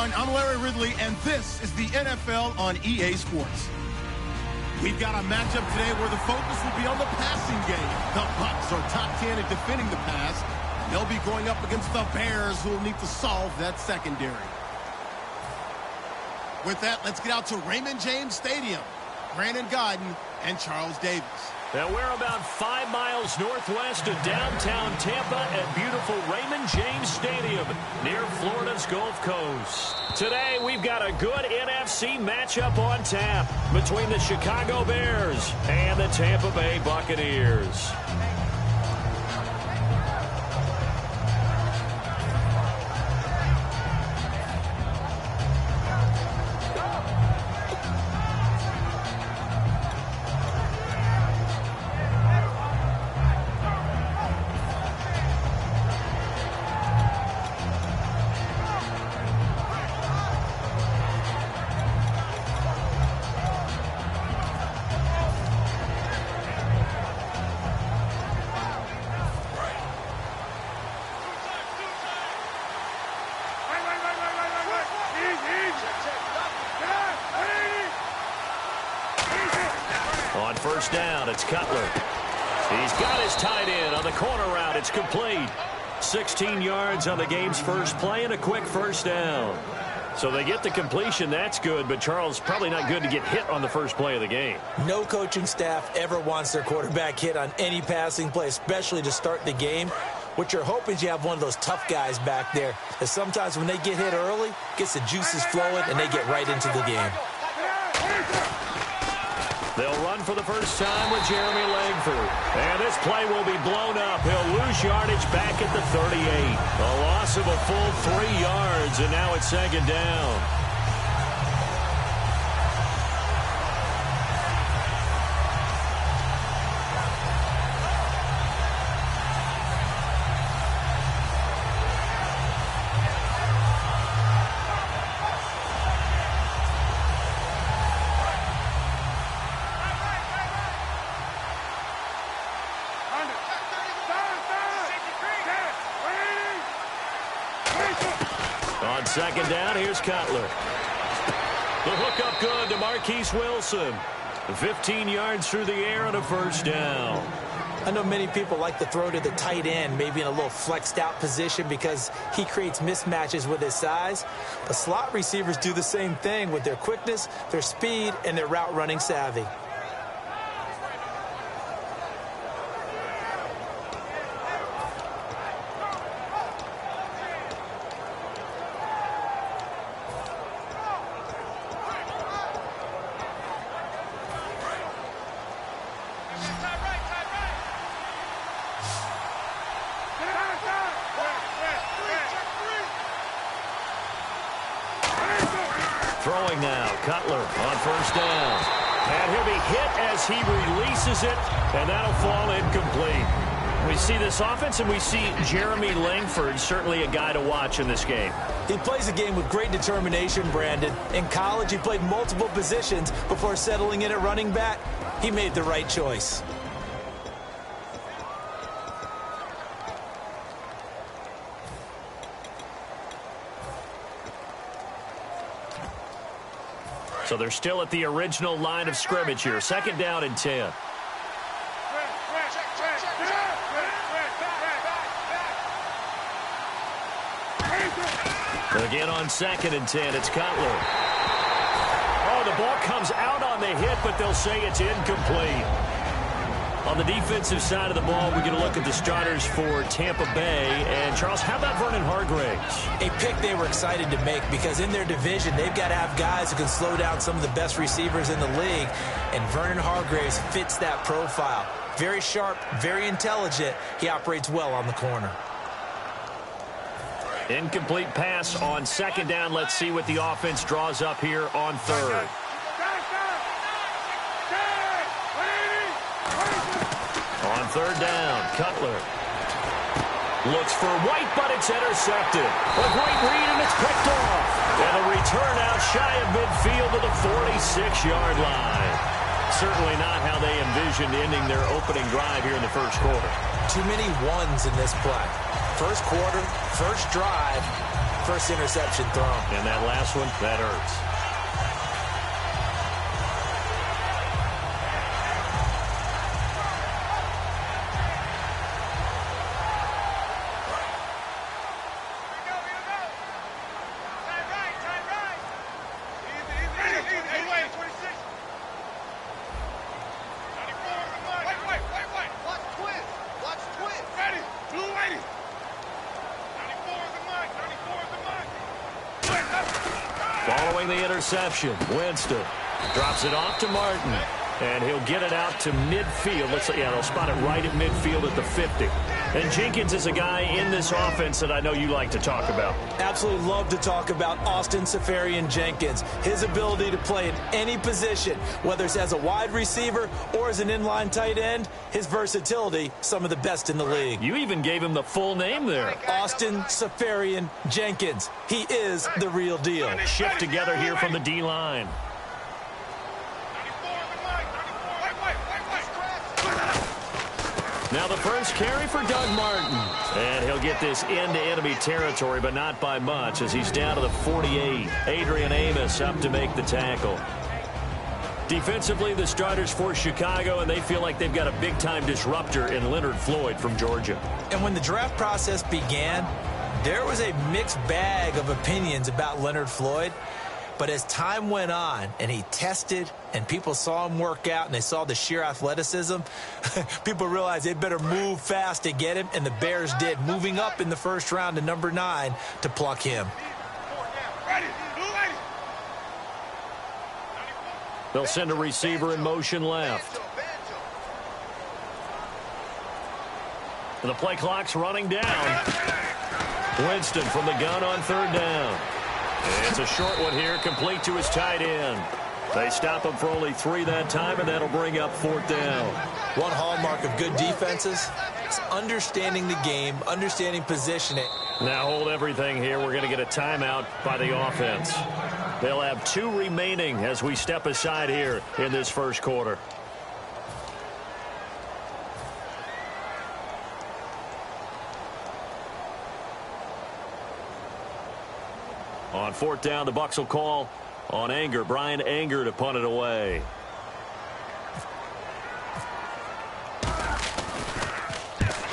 everyone. I'm Larry Ridley, and this is the NFL on EA Sports. We've got a matchup today where the focus will be on the passing game. The Bucs are top 10 at defending the pass. They'll be going up against the Bears, who will need to solve that secondary. With that, let's get out to Raymond James Stadium. Brandon Godden and Charles Davis. Now we're about 5 miles northwest of downtown Tampa at beautiful Raymond James Stadium near Florida's Gulf Coast. Today we've got a good NFC matchup on tap between the Chicago Bears and the Tampa Bay Buccaneers. On first down, it's Cutler. He's got his tight end on the corner route. It's complete. 16 yards on the game's first play and a quick first down. So they get the completion. That's good, but Charles, probably not good to get hit on the first play of the game. No coaching staff ever wants their quarterback hit on any passing play, especially to start the game. What you're hoping is you have one of those tough guys back there, because sometimes when they get hit early, gets the juices flowing, and they get right into the game. They'll run for the first time with Jeremy Langford. And this play will be blown up. He'll lose yardage back at the 38. A loss of a full 3 yards, and now it's second down. On second down, here's Cutler. The hook up good to Marquise Wilson. 15 yards through the air and a first down. I know many people like to throw to the tight end, maybe in a little flexed out position because he creates mismatches with his size. The slot receivers do the same thing with their quickness, their speed, and their route running savvy. Throwing now, Cutler on first down. And he'll be hit as he releases it, and that'll fall incomplete. We see this offense, and we see Jeremy Langford, certainly a guy to watch in this game. He plays a game with great determination, Brandon. In college, he played multiple positions before settling in at running back. He made the right choice. So they're still at the original line of scrimmage here. Second down and 10. Again on second and 10, it's Cutler. Oh, the ball comes out on the hit, but they'll say it's incomplete. On the defensive side of the ball, we get a look at the starters for Tampa Bay. And, Charles, how about Vernon Hargreaves? A pick they were excited to make because in their division, they've got to have guys who can slow down some of the best receivers in the league. And Vernon Hargreaves fits that profile. Very sharp, very intelligent. He operates well on the corner. Incomplete pass on second down. Let's see what the offense draws up here on third. On third down, Cutler looks for White, but it's intercepted. A great read, and it's picked off. And a return out shy of midfield to the 46-yard line. Certainly not how they envisioned ending their opening drive here in the first quarter. Too many ones in this play. First quarter, first drive, first interception thrown. And that last one, that hurts. Following the interception, Winston drops it off to Martin, and he'll get it out to midfield. They'll spot it right at midfield at the 50. And Jenkins is a guy in this offense that I know you like to talk about. Absolutely love to talk about Austin Seferian-Jenkins. His ability to play in any position, whether it's as a wide receiver or as an inline tight end, his versatility, some of the best in the league. You even gave him the full name there. Austin Seferian-Jenkins. He is the real deal. Shift together here from the D-line. Now the first carry for Doug Martin. And he'll get this into enemy territory, but not by much, as he's down to the 48. Adrian Amos up to make the tackle. Defensively, the starters for Chicago, and they feel like they've got a big-time disruptor in Leonard Floyd from Georgia. And when the draft process began, there was a mixed bag of opinions about Leonard Floyd. But as time went on and he tested and people saw him work out and they saw the sheer athleticism, people realized they'd better move fast to get him, and the Bears did, moving up in the first round to number 9 to pluck him. They'll send a receiver in motion left. And the play clock's running down. Winston from the gun on third down. It's a short one here, complete to his tight end. They stop him for only 3 that time, and that'll bring up 4th down. One hallmark of good defenses is understanding the game, understanding positioning. Now hold everything here. We're going to get a timeout by the offense. They'll have 2 remaining as we step aside here in this first quarter. On 4th down, the Bucs will call on Anger. Brian Anger to punt it away.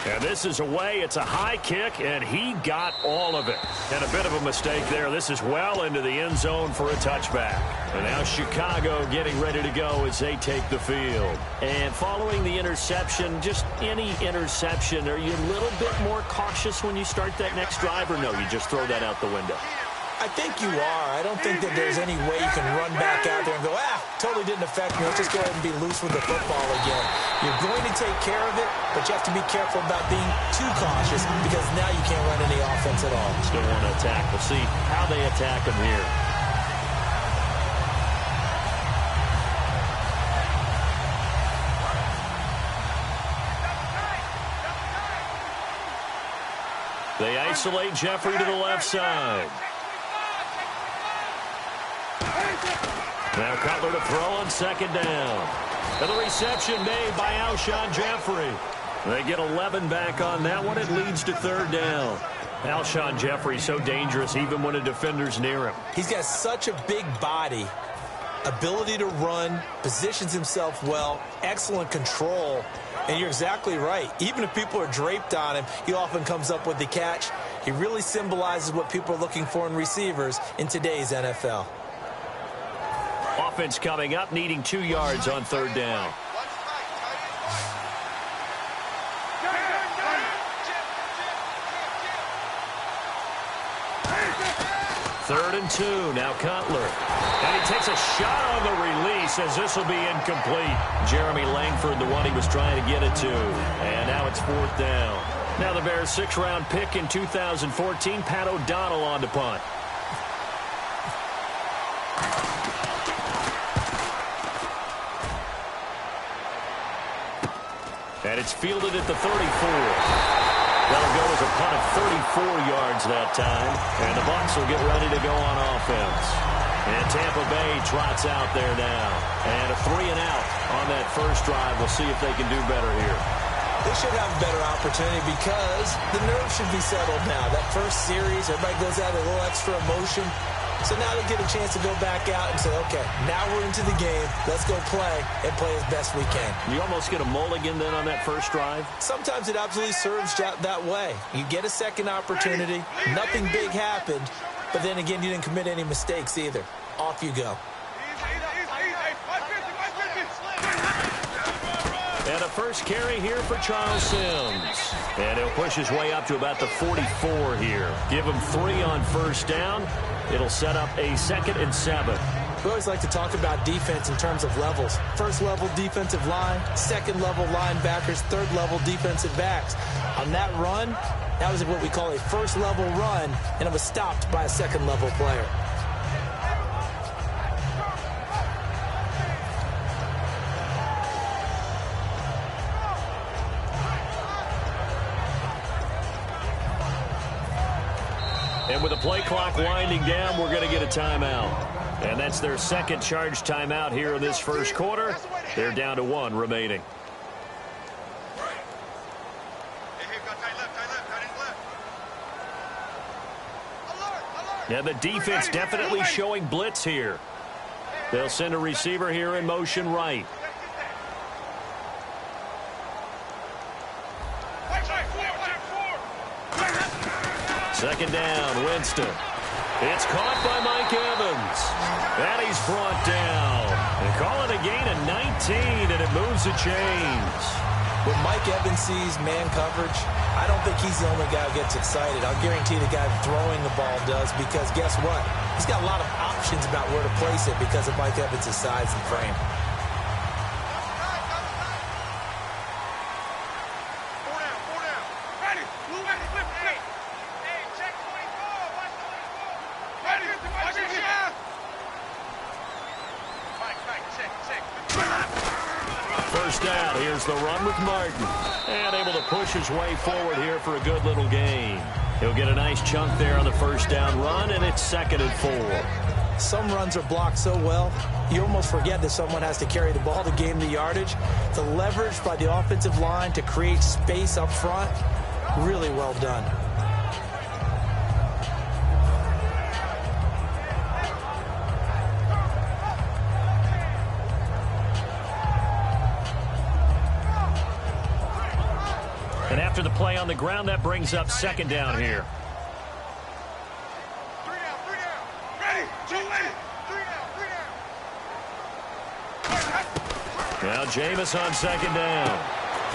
And this is away. It's a high kick, and he got all of it. And a bit of a mistake there. This is well into the end zone for a touchback. And now Chicago getting ready to go as they take the field. And following the interception, just any interception, are you a little bit more cautious when you start that next drive, or no, you just throw that out the window? I think you are. I don't think that there's any way you can run back out there and go, totally didn't affect me. Let's just go ahead and be loose with the football again. You're going to take care of it, but you have to be careful about being too cautious, because now you can't run any offense at all. Still want to attack. We'll see how they attack him here. They isolate Jeffrey to the left side. Now Cutler to throw on 2nd down. And the reception made by Alshon Jeffrey. They get 11 back on that one. It leads to 3rd down. Alshon Jeffrey so dangerous even when a defender's near him. He's got such a big body, ability to run, positions himself well, excellent control. And you're exactly right. Even if people are draped on him, he often comes up with the catch. He really symbolizes what people are looking for in receivers in today's NFL. Offense coming up, needing 2 yards on 3rd down. Third and 2, now Cutler. And he takes a shot on the release, as this will be incomplete. Jeremy Langford, the one he was trying to get it to. And now it's 4th down. Now the Bears' 6th-round pick in 2014, Pat O'Donnell on to punt. And it's fielded at the 34. That'll go as a punt of 34 yards that time. And the Bucs will get ready to go on offense. And Tampa Bay trots out there now. And a 3-and-out on that first drive. We'll see if they can do better here. They should have a better opportunity because the nerves should be settled now. That first series, everybody goes out with a little extra emotion. So now they get a chance to go back out and say, okay, now we're into the game. Let's go play and play as best we can. You almost get a mulligan then on that first drive? Sometimes it absolutely serves that way. You get a second opportunity. Nothing big happened. But then again, you didn't commit any mistakes either. Off you go. And a first carry here for Charles Sims. And he'll push his way up to about the 44 here. Give him 3 on first down. It'll set up a 2nd and 7. We always like to talk about defense in terms of levels. First level defensive line, second level linebackers, third level defensive backs. On that run, that was what we call a first level run, and it was stopped by a second level player. And with the play clock winding down, we're going to get a timeout. And that's their second charge timeout here in this first quarter. They're down to 1 remaining. And the defense definitely showing blitz here. They'll send a receiver here in motion right. Second down, Winston. It's caught by Mike Evans. And he's brought down. They call it a gain of 19, and it moves the chains. When Mike Evans sees man coverage, I don't think he's the only guy who gets excited. I'll guarantee the guy throwing the ball does, because guess what? He's got a lot of options about where to place it because of Mike Evans' size and frame. First down, here's the run with Martin. And able to push his way forward here for a good little gain. He'll get a nice chunk there on the first down run, and it's 2nd and 4. Some runs are blocked so well, you almost forget that someone has to carry the ball to gain the yardage. The leverage by the offensive line to create space up front, really well done. And after the play on the ground, that brings up 2nd down here. Now Jameis on 2nd down.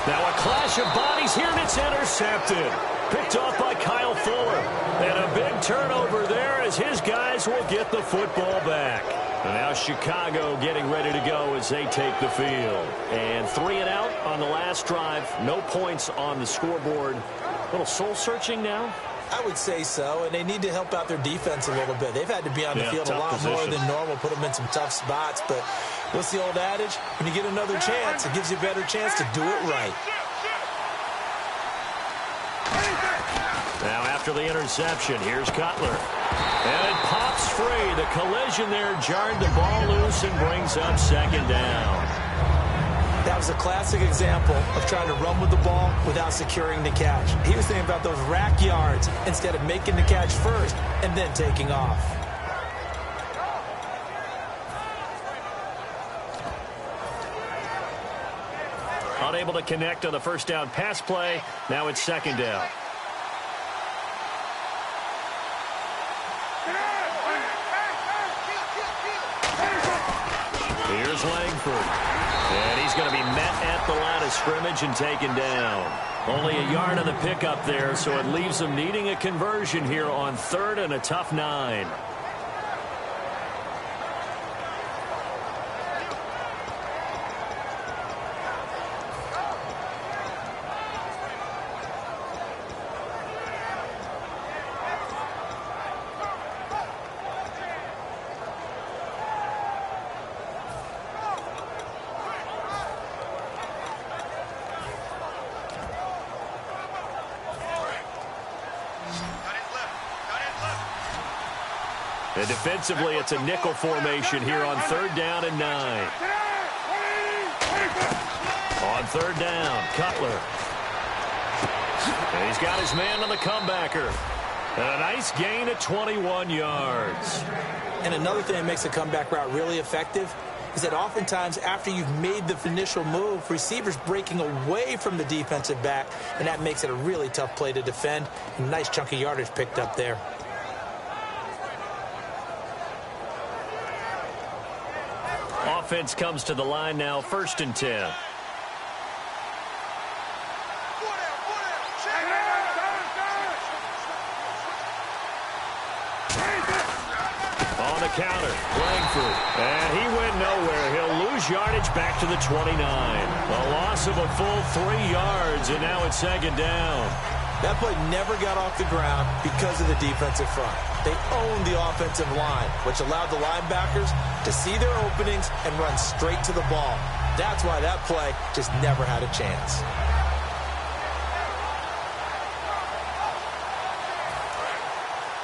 Now a clash of bodies here, and it's intercepted. Picked off by Kyle Fuller. And a big turnover there as his guys will get the football back. And now Chicago getting ready to go as they take the field. And 3 and out on the last drive. No points on the scoreboard. A little soul-searching now? I would say so, and they need to help out their defense a little bit. They've had to be on the field a lot more than normal, put them in some tough spots. But what's the old adage? When you get another chance, it gives you a better chance to do it right. Now after the interception, here's Cutler. And it pops free. The collision there jarred the ball loose and brings up 2nd down. That was a classic example of trying to run with the ball without securing the catch. He was thinking about those rack yards instead of making the catch first and then taking off. Unable to connect on the first down pass play. Now it's 2nd down. Here's Langford. And he's going to be met at the line of scrimmage and taken down. Only a yard on the pickup there, so it leaves them needing a conversion here on 3rd and a tough 9. And defensively, it's a nickel formation here on 3rd down and 9. On On third down, Cutler. And he's got his man on the comebacker. And a nice gain of 21 yards. And another thing that makes a comeback route really effective is that oftentimes after you've made the initial move, receivers breaking away from the defensive back, and that makes it a really tough play to defend. A nice chunk of yardage picked up there. Offense comes to the line now, 1st and 10. On the counter, Langford. And he went nowhere. He'll lose yardage back to the 29. A loss of a full 3 yards, and now it's 2nd down. That play never got off the ground because of the defensive front. They owned the offensive line, which allowed the linebackers to see their openings and run straight to the ball. That's why that play just never had a chance.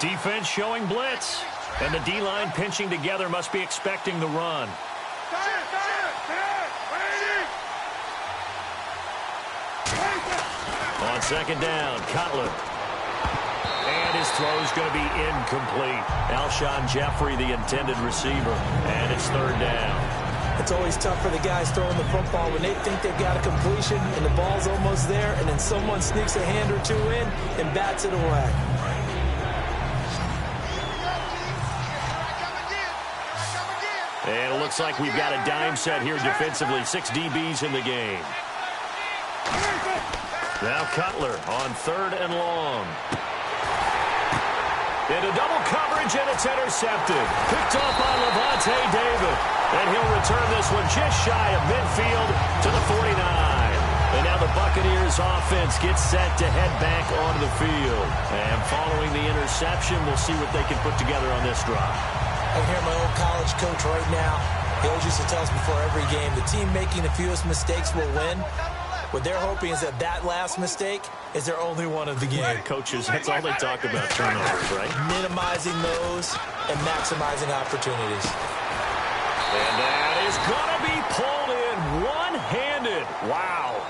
Defense showing blitz. And the D-line pinching together must be expecting the run. On 2nd down, Cutler. And his throw's going to be incomplete. Alshon Jeffrey, the intended receiver. And it's 3rd down. It's always tough for the guys throwing the football when they think they've got a completion and the ball's almost there, and then someone sneaks a hand or two in and bats it away. And it looks like we've got a dime set here defensively. 6 DBs in the game. Now Cutler on 3rd and long. Into double coverage, and it's intercepted. Picked off by Levante David. And he'll return this one just shy of midfield to the 49. And now the Buccaneers offense gets set to head back onto the field. And following the interception, we'll see what they can put together on this drive. I can hear my old college coach right now. He always used to tell us before every game, the team making the fewest mistakes will win. What they're hoping is that that last mistake is their only one of the game. Coaches, that's all they talk about, turnovers, right? Minimizing those and maximizing opportunities. And that is going to be pulled in one-handed. Wow.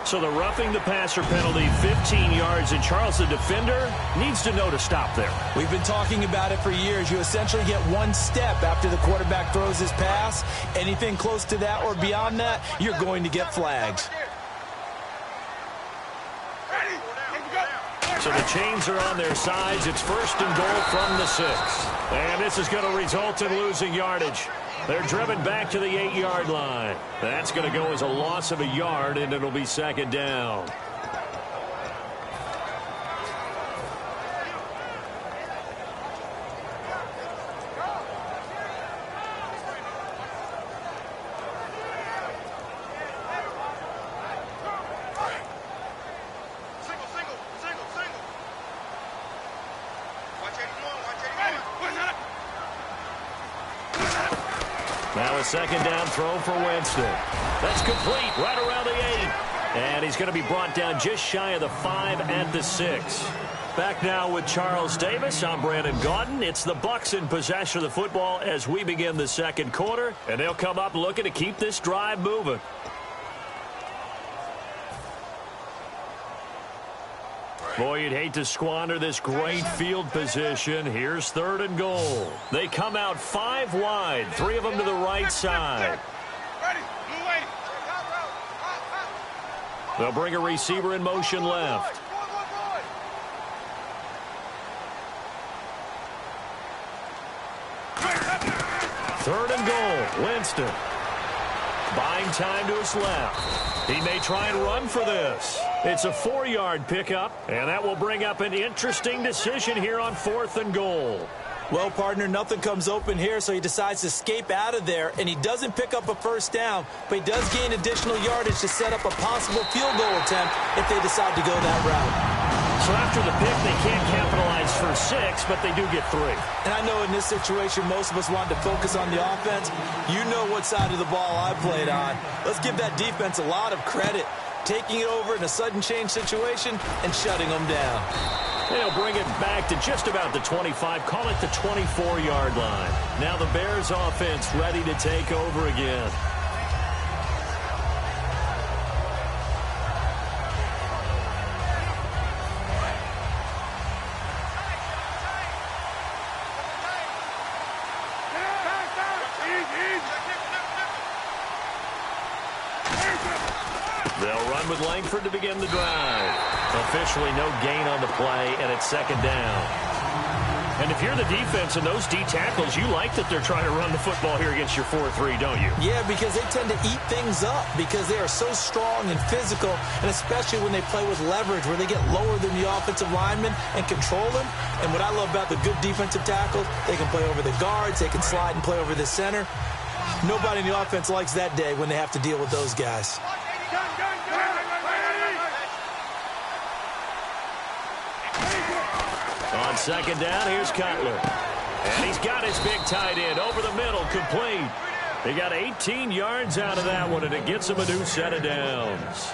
So the roughing the passer penalty, 15 yards, and Charles, the defender, needs to know to stop there. We've been talking about it for years. You essentially get one step after the quarterback throws his pass. Anything close to that or beyond that, you're going to get flags. So the chains are on their sides. It's 1st and goal from the 6. And this is going to result in losing yardage. They're driven back to the 8-yard line. That's going to go as a loss of a yard, and it'll be 2nd down. Now a 2nd down throw for Winston. That's complete right around the 8. And he's going to be brought down just shy of the 5 at the 6. Back now with Charles Davis. I'm Brandon Gaudin. It's the Bucs in possession of the football as we begin the 2nd quarter. And they'll come up looking to keep this drive moving. Boy, you'd hate to squander this great field position. Here's 3rd and goal. They come out 5 wide, 3 of them to the right side. They'll bring a receiver in motion left. Third and goal, Winston. Buying time to his left. He may try and run for this. It's a 4-yard pickup, and that will bring up an interesting decision here on 4th and goal. Well, partner, nothing comes open here, so he decides to escape out of there, and he doesn't pick up a 1st down, but he does gain additional yardage to set up a possible field goal attempt if they decide to go that route. So after the pick, they can't capitalize for 6, but they do get 3. And I know in this situation, most of us want to focus on the offense. You know what side of the ball I played on. Let's give that defense a lot of credit, taking it over in a sudden change situation and shutting them down. They'll bring it back to just about the 25, call it the 24-yard line. Now the Bears offense ready to take over again. They'll run with Langford to begin the drive. Officially no gain on the play, and it's second down. And if you're the defense and those D tackles, you like that they're trying to run the football here against your 4-3, don't you? Yeah, because they tend to eat things up because they are so strong and physical, and especially when they play with leverage where they get lower than the offensive linemen and control them. And what I love about the good defensive tackles, they can play over the guards, they can slide and play over the center. Nobody in the offense likes that day when they have to deal with those guys. On second down, here's Cutler. And he's got his big tight end over the middle, complete. He got 18 yards out of that one, and it gets him a new set of downs.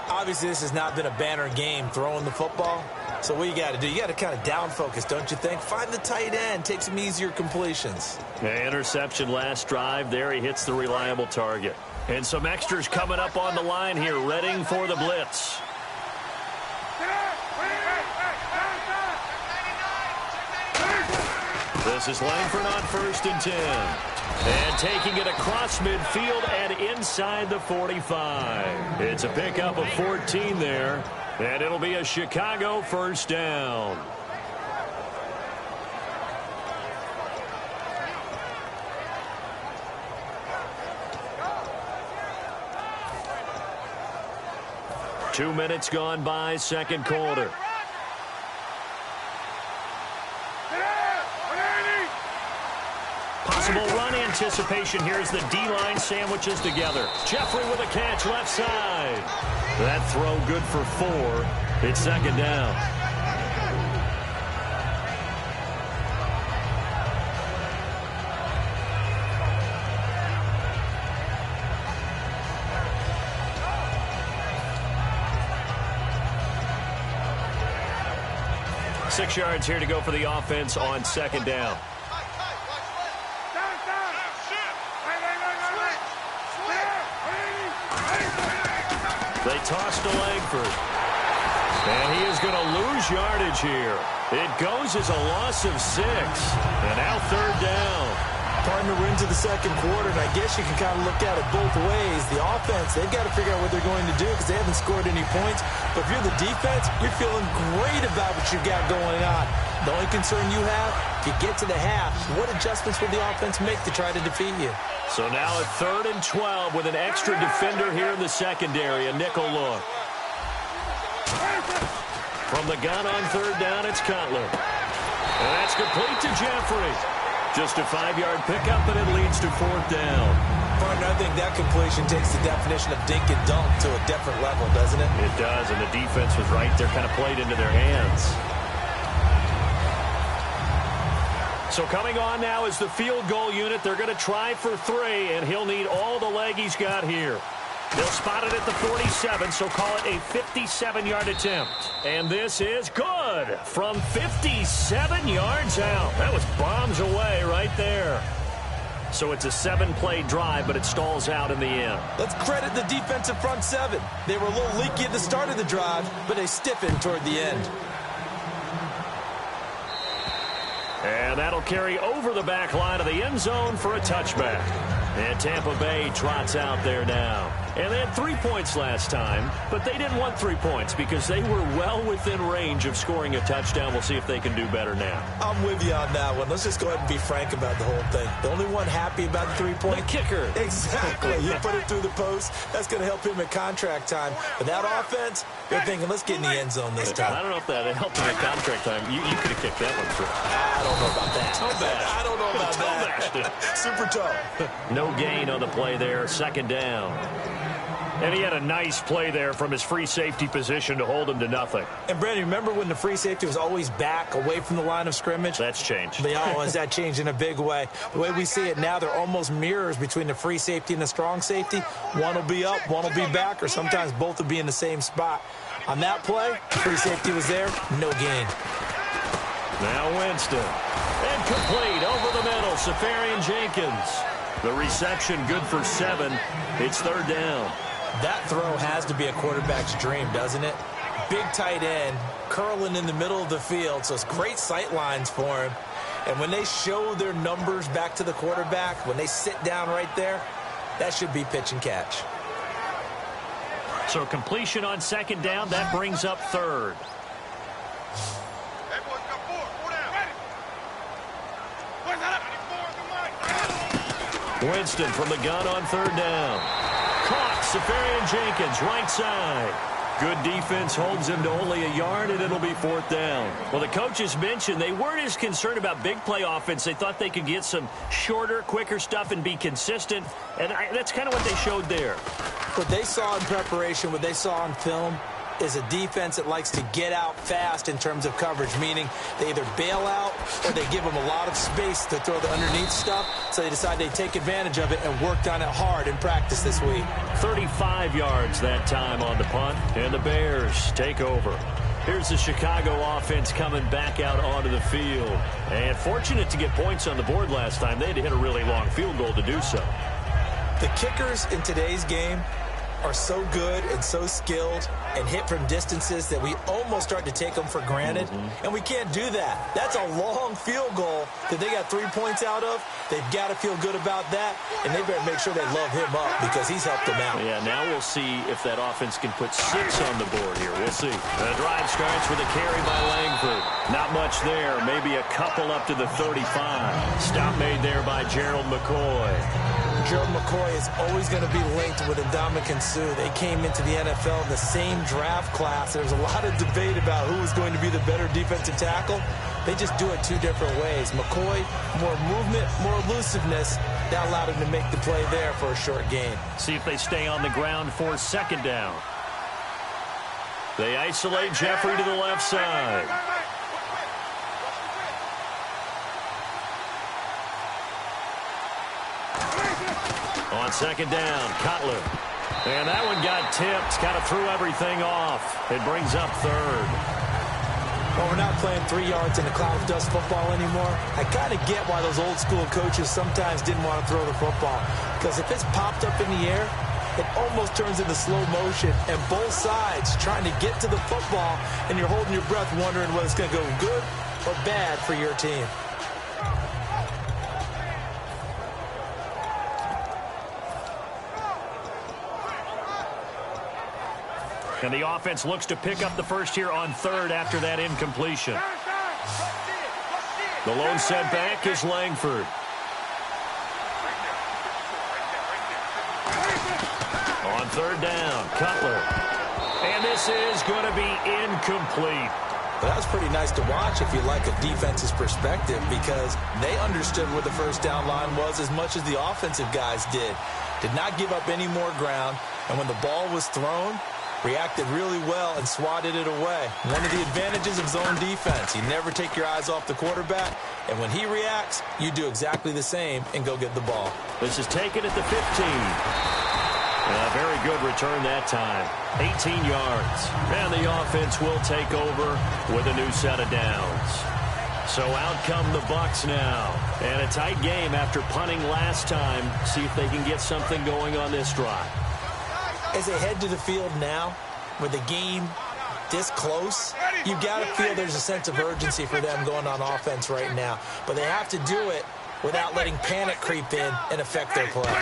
Obviously, this has not been a banner game throwing the football. So what you got to do, you got to kind of down focus, don't you think? Find the tight end, take some easier completions. Interception last drive. There he hits the reliable target. And some extras coming up on the line here, readying for the blitz. This is Langford on 1st and 10. And taking it across midfield and inside the 45. It's a pickup of 14 there. And it'll be a Chicago first down. Two minutes gone by, second quarter. Possible run anticipation here as the D-line sandwiches together. Jeffrey with a catch left side. That throw good for 4. It's second down. Six yards here to go for the offense on second down. They toss to Langford. And he is going to lose yardage here. It goes as a loss of 6. And now third down. Partner, we're into the second quarter, and I guess you can kind of look at it both ways. The offense, they've got to figure out what they're going to do because they haven't scored any points. But if you're the defense, you're feeling great about what you've got going on. The only concern you have, if you get to the half, what adjustments will the offense make to try to defeat you? So now at 3rd and 12 with an extra defender here in the secondary, a nickel look. From the gun on third down, it's Cutler. And that's complete to Jeffrey. Just a 5-yard pickup, and it leads to 4th down. Partner, I think that completion takes the definition of dink and dunk to a different level, doesn't it? It does, and the defense was right there, kind of played into their hands. So coming on now is the field goal unit. They're going to try for 3, and he'll need all the leg he's got here. They'll spot it at the 47, so call it a 57-yard attempt. And this is good from 57 yards out. That was bombs away right there. So it's a 7-play drive, but it stalls out in the end. Let's credit the defensive front 7. They were a little leaky at the start of the drive, but they stiffened toward the end. And that'll carry over the back line of the end zone for a touchback. And Tampa Bay trots out there now. And they had 3 points last time, but they didn't want 3 points because they were well within range of scoring a touchdown. We'll see if they can do better now. I'm with you on that one. Let's just go ahead and be frank about the whole thing. The only one happy about the 3-point? The kicker. Exactly. You put it through the post. That's going to help him at contract time. But that offense, they're thinking, let's get in the end zone this time. I don't know if that helped him at contract time. You could have kicked that one through. I don't know about that. I don't know about that. Super tough. No gain on the play there. Second down. And he had a nice play there from his free safety position to hold him to nothing. And, Brandon, remember when the free safety was always back away from the line of scrimmage? That's changed. Has that changed in a big way? The way we see it now, they're almost mirrors between the free safety and the strong safety. One will be up, one will be back, or sometimes both will be in the same spot. On that play, free safety was there, no gain. Now Winston. And complete over the middle, Safarian Jenkins. The reception good for 7. It's 3rd down. That throw has to be a quarterback's dream, doesn't it? Big tight end, curling in the middle of the field, so it's great sight lines for him. And when they show their numbers back to the quarterback, when they sit down right there, that should be pitch and catch. So completion on 2nd down, that brings up 3rd. Winston from the gun on 3rd down. Caught, Safarian Jenkins, right side. Good defense holds him to only a yard, and it'll be 4th down. Well, the coaches mentioned they weren't as concerned about big play offense. They thought they could get some shorter, quicker stuff and be consistent, and that's kind of what they showed there. What they saw in preparation, what they saw on film, is a defense that likes to get out fast in terms of coverage, meaning they either bail out or they give them a lot of space to throw the underneath stuff, so they decide they take advantage of it and worked on it hard in practice this week. 35 yards that time on the punt, and the Bears take over. Here's the Chicago offense coming back out onto the field. And fortunate to get points on the board last time. They had to hit a really long field goal to do so. The kickers in today's game are so good and so skilled and hit from distances that we almost start to take them for granted. And we can't do that. That's a long field goal that they got 3 points out of. They've got to feel good about that, and they better make sure they love him up because he's helped them out. Yeah, now we'll see if that offense can put 6 on the board here. We'll see. The drive starts with a carry by Langford. Not much there. Maybe a couple up to the 35. Stop made there by Gerald McCoy. Gerald McCoy is always going to be linked with Ndamukong Suh. They came into the NFL in the same draft class. There's a lot of debate about who is going to be the better defensive tackle. They just do it 2 different ways. McCoy, more movement, more elusiveness. That allowed him to make the play there for a short gain. See if they stay on the ground for 2nd down. They isolate Jeffrey to the left side. On 2nd down, Cutler. And that one got tipped, kind of threw everything off. It brings up 3rd. Well, we're not playing 3 yards in a cloud of dust football anymore. I kind of get why those old school coaches sometimes didn't want to throw the football. Because if it's popped up in the air, it almost turns into slow motion. And both sides trying to get to the football, and you're holding your breath wondering whether it's going to go good or bad for your team. And the offense looks to pick up the first here on 3rd after that incompletion. The lone setback is Langford. On 3rd down, Cutler. And this is going to be incomplete. But that was pretty nice to watch if you like a defense's perspective, because they understood where the first down line was as much as the offensive guys did. Did not give up any more ground, and when the ball was thrown, reacted really well and swatted it away. One of the advantages of zone defense, you never take your eyes off the quarterback, and when he reacts, you do exactly the same and go get the ball. This is taken at the 15. A very good return that time. 18 yards. And the offense will take over with a new set of downs. So out come the Bucs now. And a tight game after punting last time. See if they can get something going on this drive. As they head to the field now, with the game this close, you've got to feel there's a sense of urgency for them going on offense right now. But they have to do it without letting panic creep in and affect their play.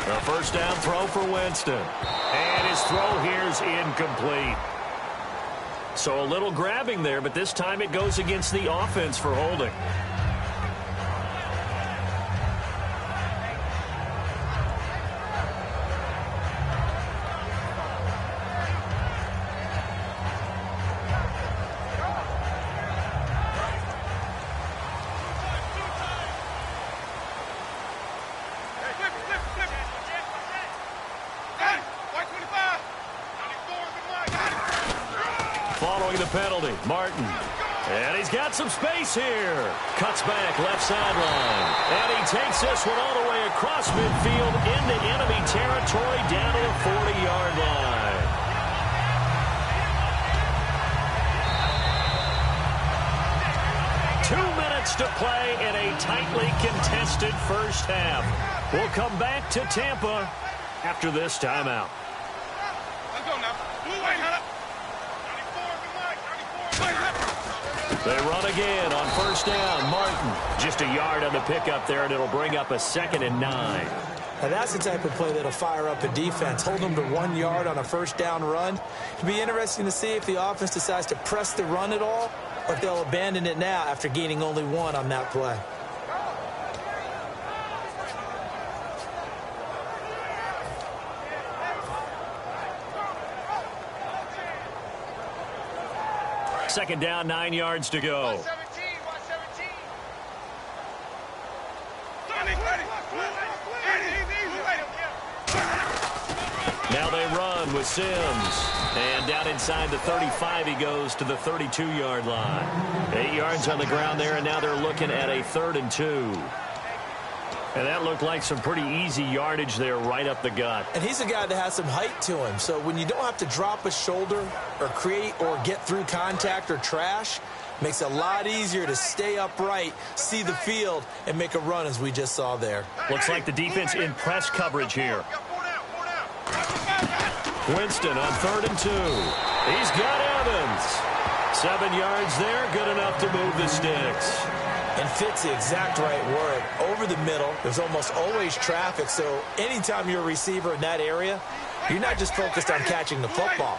A first down throw for Winston. And his throw here's incomplete. So a little grabbing there, but this time it goes against the offense for holding. Following the penalty, Martin. And he's got some space here. Cuts back left sideline. And he takes this one all the way across midfield into enemy territory down to the 40-yard line. to play in a tightly contested first half. We'll come back to Tampa after this timeout. Let's go now. They run again on first down. Martin, just a yard on the pickup there, and it'll bring up a 2nd and 9. Now that's the type of play that'll fire up a defense. Hold them to 1 yard on a first down run. It'll be interesting to see if the offense decides to press the run at all, or if they'll abandon it now after gaining only 1 on that play. Second down, 9 yards to go. Now they run with Sims. And down inside the 35, he goes to the 32-yard line. 8 yards on the ground there, and now they're looking at a 3rd and 2. And that looked like some pretty easy yardage there right up the gut. And he's a guy that has some height to him. So when you don't have to drop a shoulder or create or get through contact or trash, makes it a lot easier to stay upright, see the field, and make a run as we just saw there. Looks like the defense in press coverage here. Winston on 3rd and 2. He's got Evans. 7 yards there, good enough to move the sticks. And fits the exact right word. Over the middle, there's almost always traffic, so anytime you're a receiver in that area, you're not just focused on catching the football.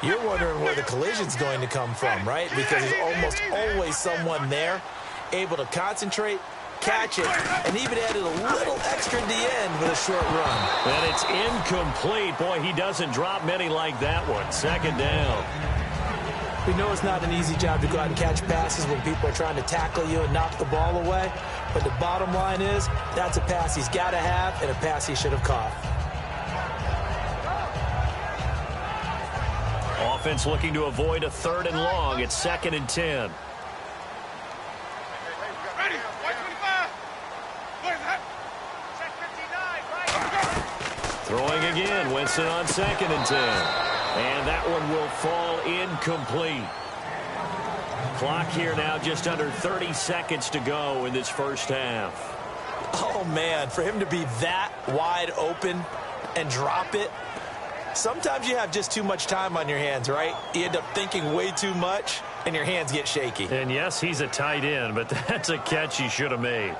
You're wondering where the collision's going to come from, right? Because there's almost always someone there able to concentrate, catch it, and even added a little extra at the end with a short run. And it's incomplete. Boy, he doesn't drop many like that one. 2nd down. We know it's not an easy job to go out and catch passes when people are trying to tackle you and knock the ball away. But the bottom line is, that's a pass he's got to have and a pass he should have caught. Offense looking to avoid a 3rd and long. It's 2nd and 10. Ready? 125. What is that? Check 59, right? Throwing again. Winston on 2nd and 10. And that one will fall incomplete. Clock here now just under 30 seconds to go in this first half. Oh, man, for him to be that wide open and drop it, sometimes you have just too much time on your hands, right? You end up thinking way too much, and your hands get shaky. And, yes, he's a tight end, but that's a catch he should have made.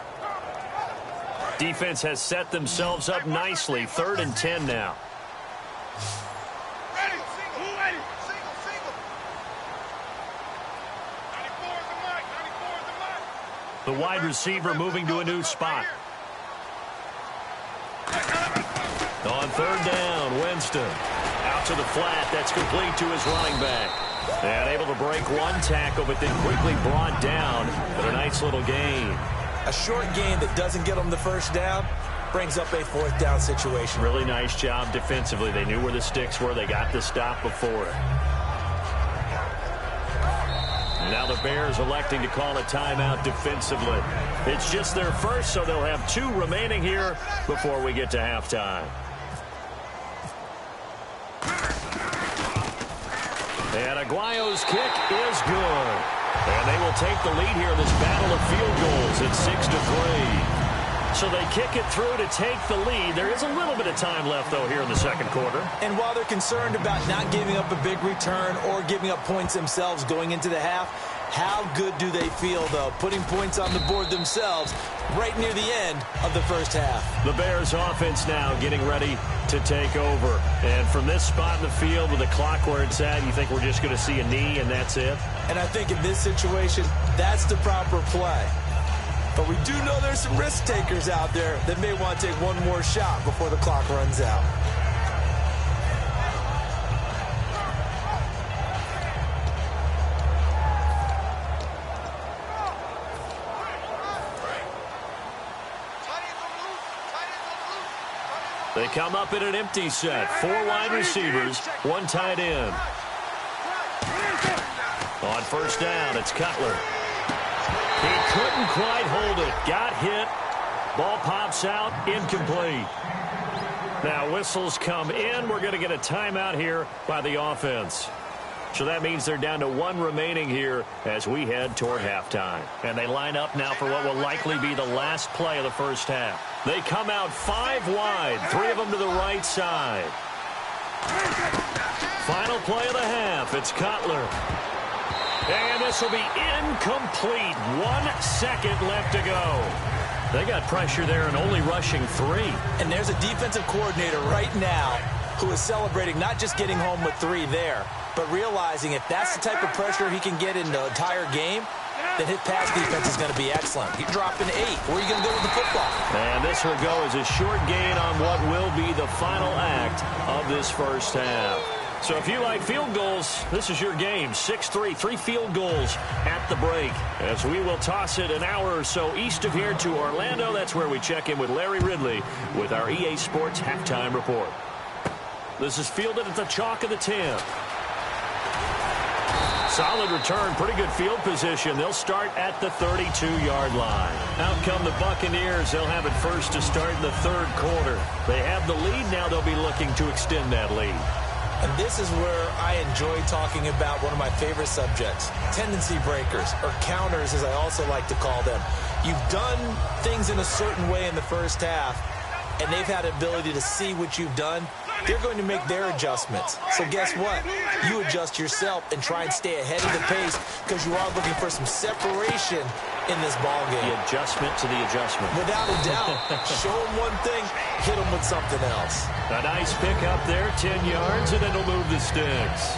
Defense has set themselves up nicely. 3rd and 10 now. The wide receiver moving to a new spot. On 3rd down, Winston. Out to the flat. That's complete to his running back. And able to break 1 tackle, but then quickly brought down. But a nice little gain. A short gain that doesn't get them the first down brings up a 4th down situation. Really nice job defensively. They knew where the sticks were. They got the stop before it. Now the Bears electing to call a timeout defensively. It's just their first, so they'll have 2 remaining here before we get to halftime. And Aguayo's kick is good. And they will take the lead here in this battle of field goals at 6-3. So they kick it through to take the lead. There is a little bit of time left, though, here in the second quarter. And while they're concerned about not giving up a big return or giving up points themselves going into the half, how good do they feel, though, putting points on the board themselves right near the end of the first half? The Bears offense now getting ready to take over. And from this spot in the field with the clock where it's at, you think we're just going to see a knee and that's it? And I think in this situation, that's the proper play. But we do know there's some risk takers out there that may want to take one more shot before the clock runs out. They come up in an empty set. 4 wide receivers, 1 tight end. On first down, it's Cutler. He couldn't quite hold it. Got hit. Ball pops out. Incomplete. Now whistles come in. We're going to get a timeout here by the offense. So that means they're down to 1 remaining here as we head toward halftime. And they line up now for what will likely be the last play of the first half. They come out 5 wide, 3 of them to the right side. Final play of the half. It's Cutler. And this will be incomplete. 1 second left to go. They got pressure there and only rushing 3. And there's a defensive coordinator right now who is celebrating not just getting home with 3 there, but realizing if that's the type of pressure he can get in the entire game, then his pass defense is going to be excellent. You're dropping 8. Where are you going to go with the football? And this will go as a short gain on what will be the final act of this first half. So if you like field goals, this is your game. 6-3, 3 field goals at the break. As we will toss it an hour or so east of here to Orlando. That's where we check in with Larry Ridley with our EA Sports Halftime Report. This is fielded at the chalk of the 10. Solid return, pretty good field position. They'll start at the 32-yard line. Out come the Buccaneers. They'll have it first to start in the 3rd quarter. They have the lead. Now they'll be looking to extend that lead. And this is where I enjoy talking about one of my favorite subjects, tendency breakers, or counters as I also like to call them. You've done things in a certain way in the first half, and they've had the ability to see what you've done. They're going to make their adjustments. So guess what? You adjust yourself and try and stay ahead of the pace because you are looking for some separation in this ball game. The adjustment to the adjustment. Without a doubt. Show them one thing, hit them with something else. A nice pick up there, 10 yards, and it'll move the sticks.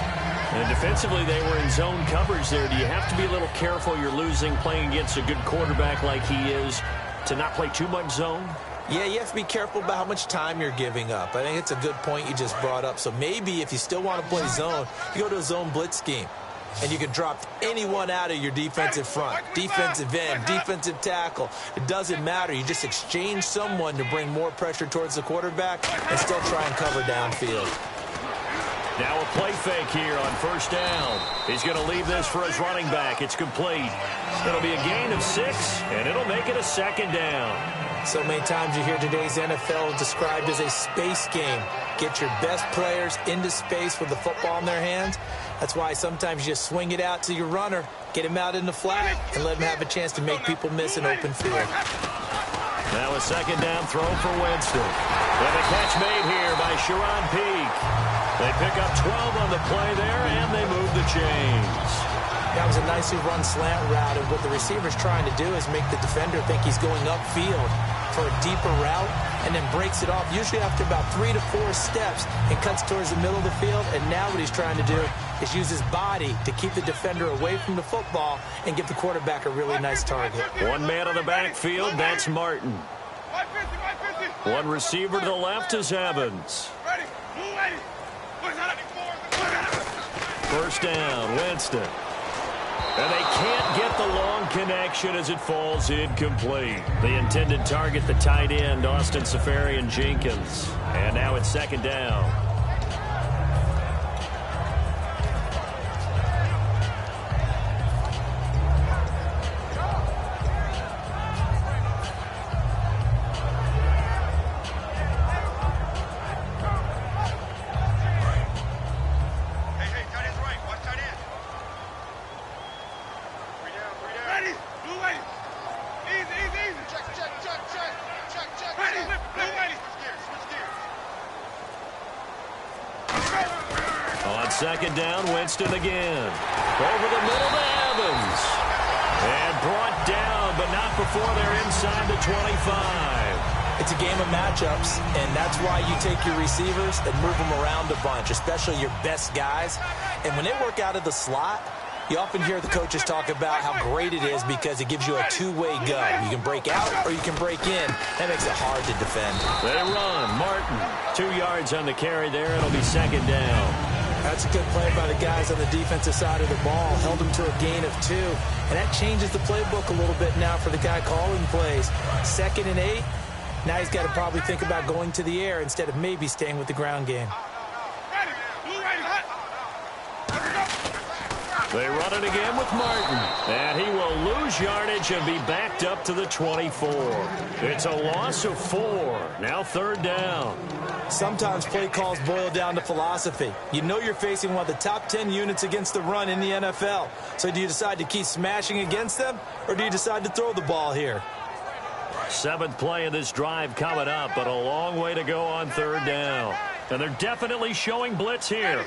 And defensively, they were in zone coverage there. Do you have to be a little careful? You're losing playing against a good quarterback like he is to not play too much zone? Yeah, you have to be careful about how much time you're giving up. I think it's a good point you just brought up. So maybe if you still want to play zone, you go to a zone blitz scheme. And you can drop anyone out of your defensive front, defensive end, defensive tackle. It doesn't matter. You just exchange someone to bring more pressure towards the quarterback and still try and cover downfield. Now a play fake here on first down. He's going to leave this for his running back. It's complete. It'll be a gain of 6, and it'll make it a 2nd down. So many times you hear today's NFL described as a space game. Get your best players into space with the football in their hands. That's why sometimes you just swing it out to your runner, get him out in the flat, and let him have a chance to make people miss an open field. Now a 2nd down throw for Winston. And a catch made here by Sharon Peak. They pick up 12 on the play there, and they move the chains. That was a nicely run slant route, and what the receiver's trying to do is make the defender think he's going upfield for a deeper route and then breaks it off, usually after about 3 to 4 steps, and cuts towards the middle of the field. And now what he's trying to do is use his body to keep the defender away from the football and give the quarterback a really nice target. 1 man on the backfield, that's Martin. 1 receiver to the left is Evans. First down, Winston. And they can't get the long connection as it falls incomplete. The intended target, the tight end, Austin Safarian-Jenkins. And now it's 2nd down. On 2nd down, Winston again. Over the middle to Evans. And brought down, but not before they're inside the 25. It's a game of matchups, and that's why you take your receivers and move them around a bunch, especially your best guys. And when they work out of the slot, you often hear the coaches talk about how great it is because it gives you a two-way go. You can break out or you can break in. That makes it hard to defend. They run. Martin, 2 yards on the carry there. It'll be 2nd down. That's a good play by the guys on the defensive side of the ball. Held them to a gain of 2. And that changes the playbook a little bit now for the guy calling plays. 2nd and 8. Now he's got to probably think about going to the air instead of maybe staying with the ground game. They run it again with Martin. And he will lose yardage and be backed up to the 24. It's a loss of 4. Now third down. Sometimes play calls boil down to philosophy. You know you're facing one of the top 10 units against the run in the NFL. So do you decide to keep smashing against them, or do you decide to throw the ball here? 7th play of this drive coming up, but a long way to go on third down. And they're definitely showing blitz here.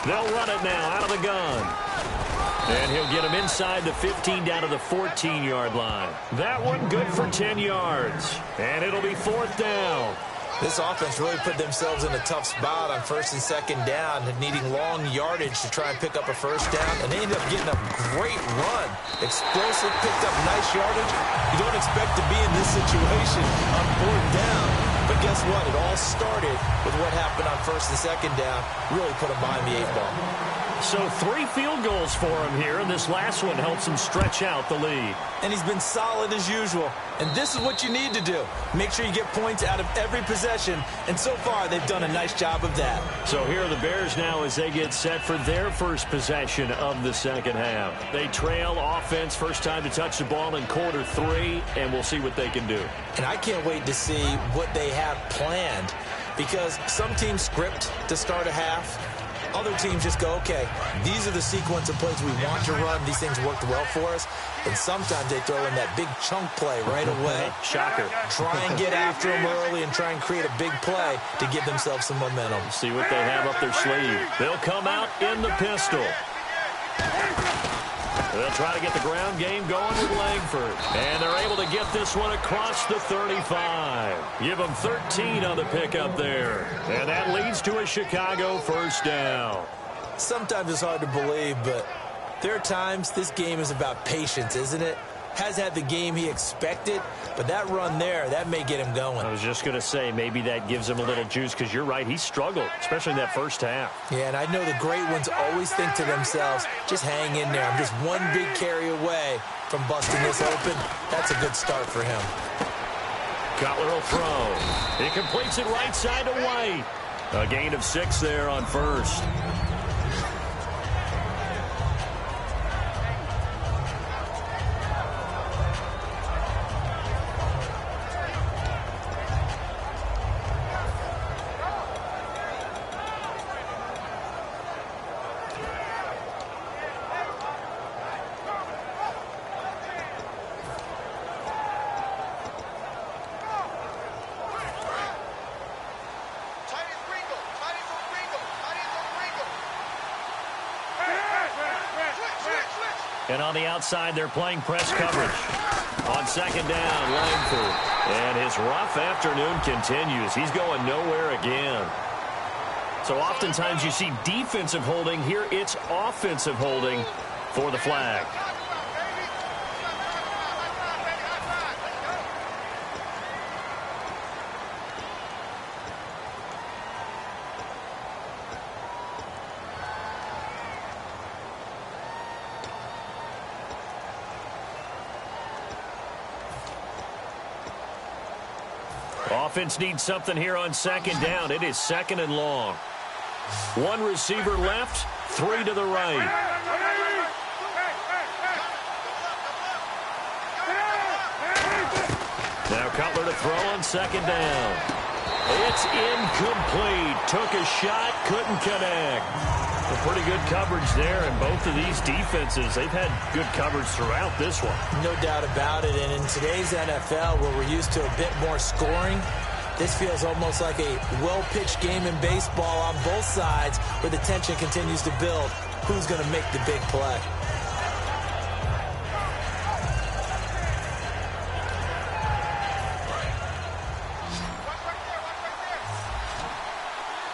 They'll run it now out of the gun. And he'll get him inside the 15 down to the 14-yard line. That one good for 10 yards. And it'll be 4th down. This offense really put themselves in a tough spot on 1st and 2nd down, needing long yardage to try and pick up a 1st down, and they ended up getting a great run. Explosive, picked up nice yardage. You don't expect to be in this situation on 4th down, but guess what? It all started with what happened on 1st and 2nd down. Really put them behind the 8 ball. So 3 field goals for him here, and this last one helps him stretch out the lead. And he's been solid as usual. And this is what you need to do. Make sure you get points out of every possession. And so far, they've done a nice job of that. So here are the Bears now as they get set for their first possession of the second half. They trail offense, first time to touch the ball in quarter 3, and we'll see what they can do. And I can't wait to see what they have planned, because some teams script to start a half. Other teams just go, okay, these are the sequence of plays we want to run. These things worked well for us. And sometimes they throw in that big chunk play right away. Shocker. Try and get after them early and try and create a big play to give themselves some momentum. See what they have up their sleeve. They'll come out in the pistol. They'll try to get the ground game going with Langford. And they're able to get this one across the 35. Give them 13 on the pickup there. And that leads to a Chicago first down. Sometimes it's hard to believe, but there are times this game is about patience, isn't it? Has had the game he expected, but that run there, that may get him going. I was just going to say, maybe that gives him a little juice, because you're right, he struggled, especially in that first half. Yeah, and I know the great ones always think to themselves, just hang in there. I'm just one big carry away from busting this open. That's a good start for him. Cutler will throw. He completes it right side to White. A gain of 6 there on first. And on the outside, they're playing press coverage. On second down, Langford. And his rough afternoon continues. He's going nowhere again. So oftentimes you see defensive holding. Here it's offensive holding for the flag. Offense needs something here on second down. It is 2nd and long. 1 receiver left, 3 to the right. Now Cutler to throw on second down. It's incomplete. Took a shot, couldn't connect. A pretty good coverage there, and both of these defenses, they've had good coverage throughout this one. No doubt about it, and in today's NFL, where we're used to a bit more scoring, this feels almost like a well-pitched game in baseball on both sides, where the tension continues to build. Who's going to make the big play?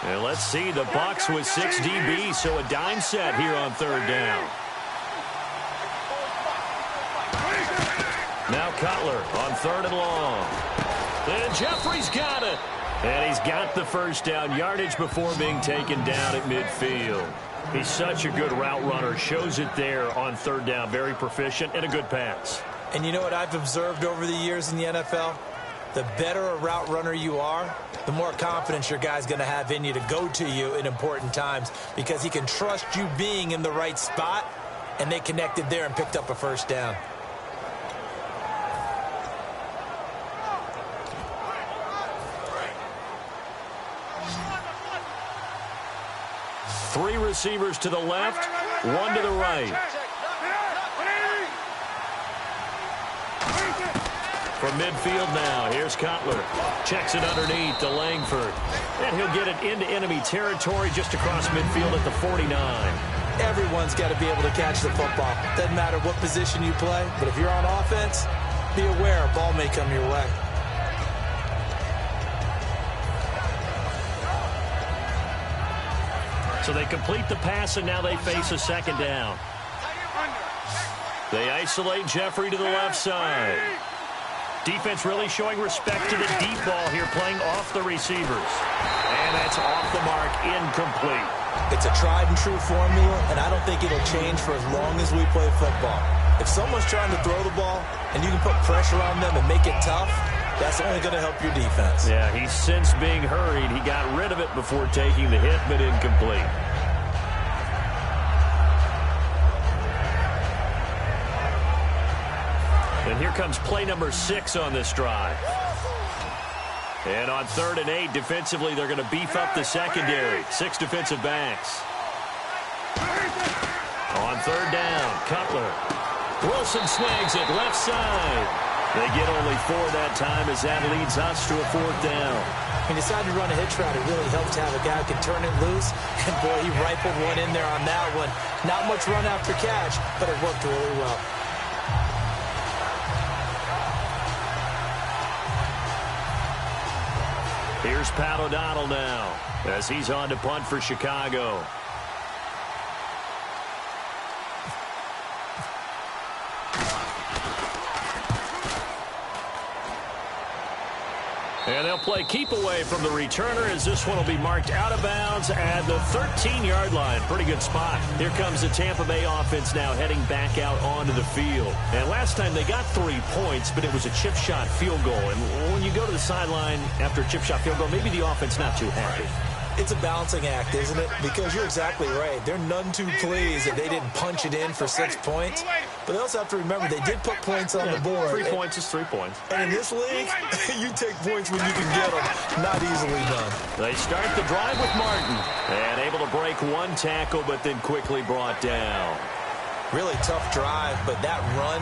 And let's see, the Bucs with 6 DBs, so a dime set here on third down. Now Cutler on 3rd and long. And Jeffrey's got it. And he's got the first down, yardage before being taken down at midfield. He's such a good route runner. Shows it there on 3rd down. Very proficient and a good pass. And you know what I've observed over the years in the NFL? the better a route runner you are, the more confidence your guy's going to have in you to go to you in important times because he can trust you being in the right spot, and they connected there and picked up a first down. Three receivers to the left, one to the right. From midfield now, here's Cutler. Checks it underneath to Langford. And he'll get it into enemy territory just across midfield at the 49. Everyone's got to be able to catch the football. Doesn't matter what position you play, but if you're on offense, be aware a ball may come your way. So they complete the pass, and now they face a second down. They isolate Jeffrey to the left side. Defense really showing respect to the deep ball here, playing off the receivers. And that's off the mark, incomplete. It's a tried-and-true formula, and I don't think it'll change for as long as we play football. If someone's trying to throw the ball, and you can put pressure on them and make it tough, that's only going to help your defense. Yeah, he's since being hurried. He got rid of it before taking the hit, but incomplete. And here comes play number 6 on this drive. And on 3rd and 8, defensively, they're going to beef up the secondary. 6 defensive backs. On 3rd down, Cutler. Wilson snags it left side. They get only 4 that time as that leads us to a 4th down. He decided to run a hitch route. It really helped to have a guy who can turn it loose. And, boy, he rifled one in there on that one. Not much run after catch, but it worked really well. Here's Pat O'Donnell now as he's on to punt for Chicago. And they'll play keep away from the returner as this one will be marked out of bounds at the 13-yard line. Pretty good spot. Here comes the Tampa Bay offense now heading back out onto the field. And last time they got 3 points, but it was a chip shot field goal. And when you go to the sideline after a chip shot field goal, maybe the offense not too happy. It's a balancing act, isn't it? Because you're exactly right. They're none too pleased that they didn't punch it in for 6 points. But they also have to remember they did put points on the board. 3 points is 3 points. And in this league, you take points when you can get them. Not easily done. They start the drive with Martin. And able to break 1 tackle, but then quickly brought down. Really tough drive, but that run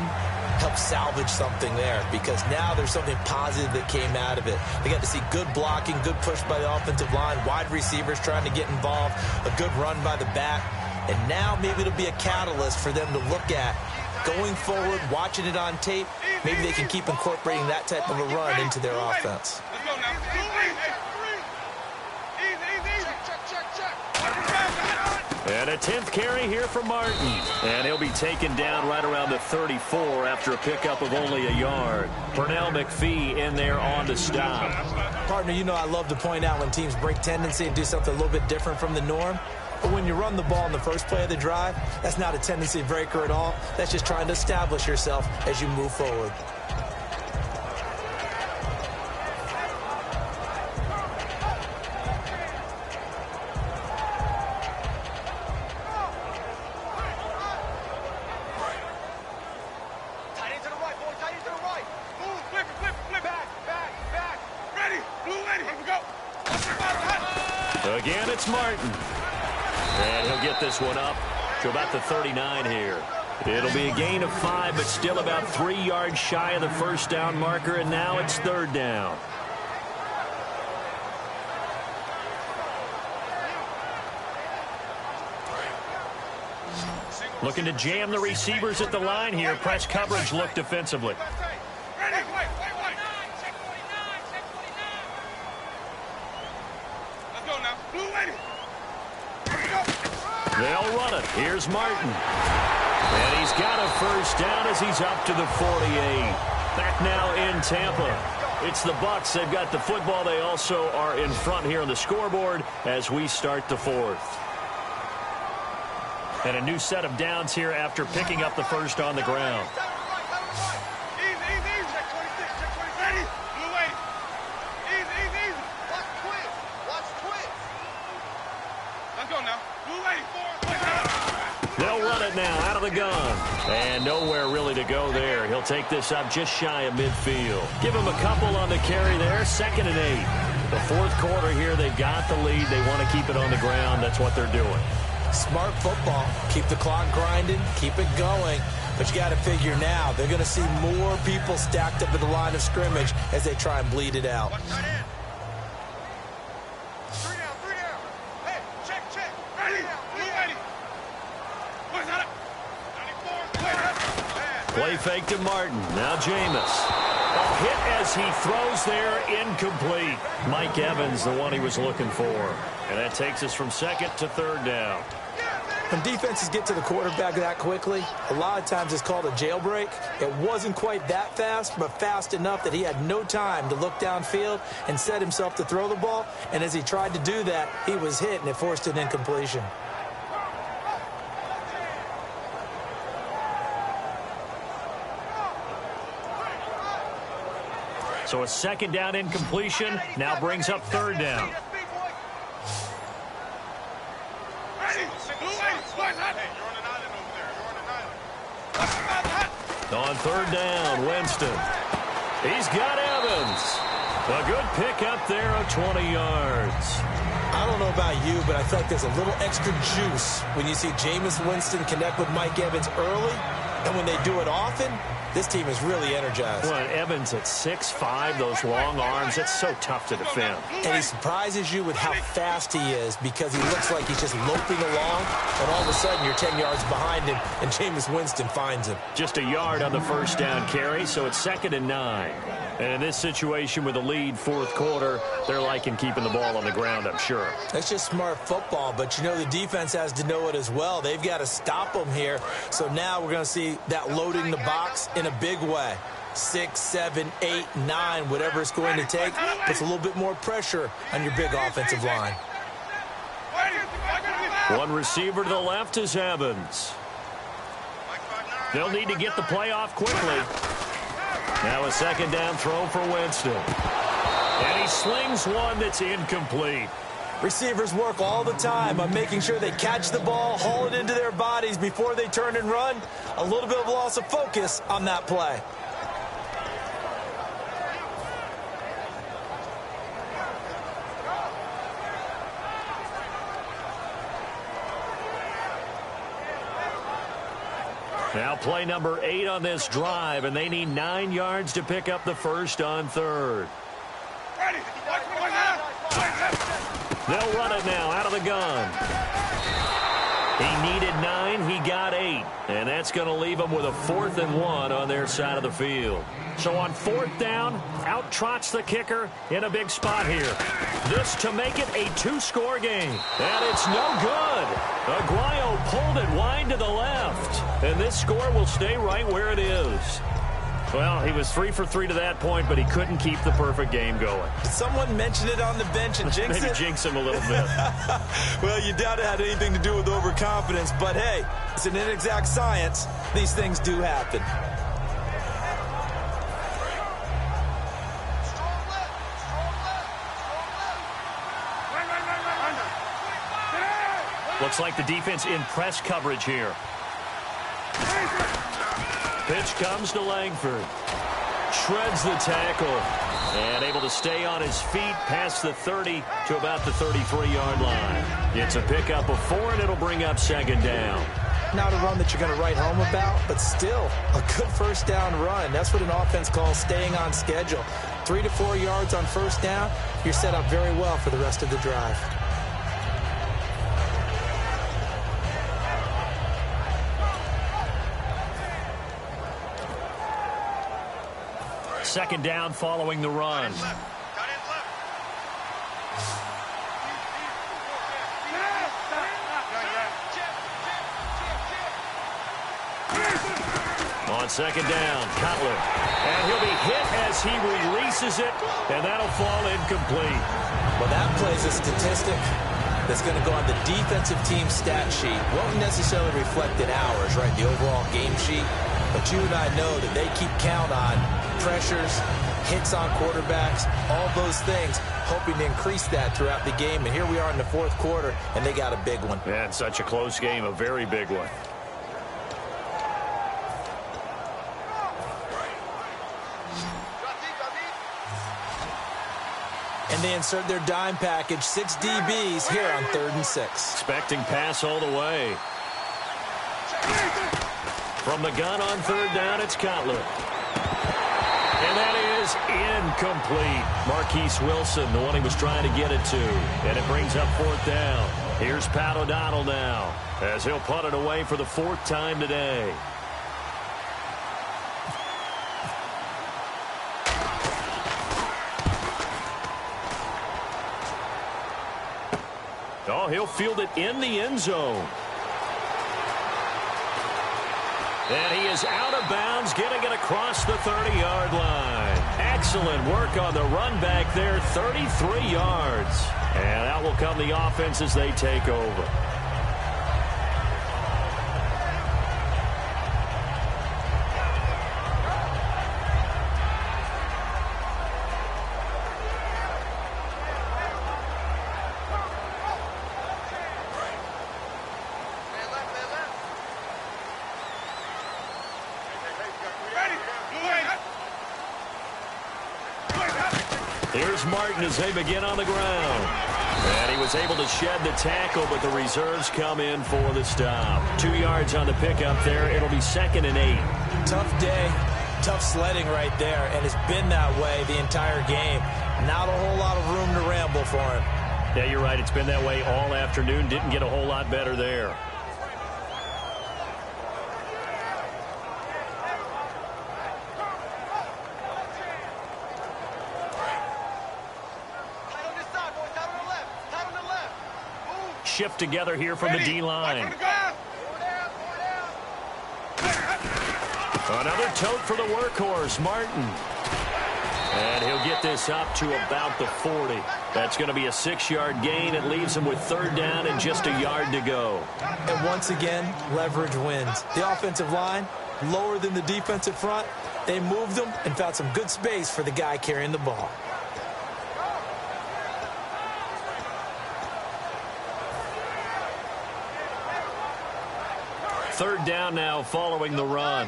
helped salvage something there because now there's something positive that came out of it. They got to see good blocking, good push by the offensive line, wide receivers trying to get involved, a good run by the back, and now maybe it'll be a catalyst for them to look at going forward, watching it on tape. Maybe they can keep incorporating that type of a run into their offense. And a 10th carry here for Martin. And he'll be taken down right around the 34 after a pickup of only a yard. Pernell McPhee in there on the stop. Partner, you know I love to point out when teams break tendency and do something a little bit different from the norm. But when you run the ball in the first play of the drive, that's not a tendency breaker at all. That's just trying to establish yourself as you move forward. Again, it's Martin. And he'll get this one up to about the 39 here. It'll be a gain of 5, but still about 3 yards shy of the first down marker, and now it's 3rd down. Looking to jam the receivers at the line here. Press coverage look defensively. They'll run it. Here's Martin. And he's got a first down as he's up to the 48. Back now in Tampa. It's the Bucs. They've got the football. They also are in front here on the scoreboard as we start the 4th. And a new set of downs here after picking up the first on the ground. of the gun. And nowhere really to go there. He'll take this up just shy of midfield. Give him a couple on the carry there. 2nd and 8. The fourth quarter here, they've got the lead. They want to keep it on the ground. That's what they're doing. Smart football. Keep the clock grinding. Keep it going. But you got to figure now, they're going to see more people stacked up at the line of scrimmage as they try and bleed it out. Play fake to Martin. Now Jameis. A hit as he throws there, incomplete. Mike Evans, the one he was looking for. And that takes us from 2nd to 3rd down. When defenses get to the quarterback that quickly, a lot of times it's called a jailbreak. It wasn't quite that fast, but fast enough that he had no time to look downfield and set himself to throw the ball. And as he tried to do that, he was hit, and it forced an incompletion. So a 2nd down incompletion now brings up 3rd down. On 3rd down, Winston. He's got Evans. A good pick up there of 20 yards. I don't know about you, but I feel like there's a little extra juice when you see Jameis Winston connect with Mike Evans early. And when they do it often, this team is really energized. Well, Evans at 6'5", those long arms, that's so tough to defend. And he surprises you with how fast he is because he looks like he's just loping along, and all of a sudden you're 10 yards behind him, and Jameis Winston finds him. Just a yard on the 1st down carry, so it's 2nd and 9. And in this situation with a lead 4th quarter, they're liking keeping the ball on the ground, I'm sure. That's just smart football, but you know the defense has to know it as well. They've got to stop them here. So now we're going to see that loading the box in a big way. 6, 7, 8, 9, whatever it's going to take, puts a little bit more pressure on your big offensive line. One receiver to the left is Evans. They'll need to get the play off quickly. Now a 2nd down throw for Winston. And he slings one that's incomplete. Receivers work all the time on making sure they catch the ball, haul it into their bodies before they turn and run. A little bit of loss of focus on that play. Now play number 8 on this drive, and they need 9 yards to pick up the 1st on 3rd. They'll run it now out of the gun. He needed 9, he got 8. And that's going to leave them with a 4th and 1 on their side of the field. So on 4th down, out trots the kicker in a big spot here. This to make it a 2-score game. And it's no good. Aguayo pulled it wide to the left. And this score will stay right where it is. Well, he was 3 for 3 to that point, but he couldn't keep the perfect game going. Did someone mention it on the bench and jinx Maybe it? jinx him a little bit. Well, you doubt it had anything to do with overconfidence, but hey, it's an inexact science. These things do happen. Looks like the defense in press coverage here. Pitch comes to Langford. Shreds the tackle. And able to stay on his feet past the 30 to about the 33-yard line. It's a pickup of 4, and it'll bring up 2nd down. Not a run that you're going to write home about, but still a good 1st down run. That's what an offense calls staying on schedule. 3 to 4 yards on 1st down, you're set up very well for the rest of the drive. Second down following the run. On 2nd down, Cutler. And he'll be hit as he releases it, and that'll fall incomplete. Well, that plays a statistic that's going to go on the defensive team stat sheet. Won't necessarily reflect in ours, right, the overall game sheet. But you and I know that they keep count on pressures, hits on quarterbacks, all those things, hoping to increase that throughout the game. And here we are in the 4th quarter, and they got a big one. Man, such a close game, a very big one. and they insert their dime package, 6 DBs here on 3rd and 6. Expecting pass all the way. From the gun on 3rd down, it's Cutler. And that is incomplete. Marquise Wilson, the one he was trying to get it to. And it brings up 4th down. Here's Pat O'Donnell now, as he'll punt it away for the 4th time today. Oh, he'll field it in the end zone. And he is out of bounds, getting it across the 30-yard line. Excellent work on the run back there, 33 yards. And out will come the offense as they take over. Here's Martin as they begin on the ground. And he was able to shed the tackle, but the reserves come in for the stop. 2 yards on the pickup there. It'll be 2nd and 8. Tough day, tough sledding right there, and it's been that way the entire game. Not a whole lot of room to ramble for him. Yeah, you're right. It's been that way all afternoon. Didn't get a whole lot better there. Shift together here from the D-line. Another tote for the workhorse, Martin. And he'll get this up to about the 40. That's going to be a 6-yard gain. It leaves him with 3rd down and just a yard to go. And once again, leverage wins. The offensive line, lower than the defensive front. They moved them and found some good space for the guy carrying the ball. Third down now following the run.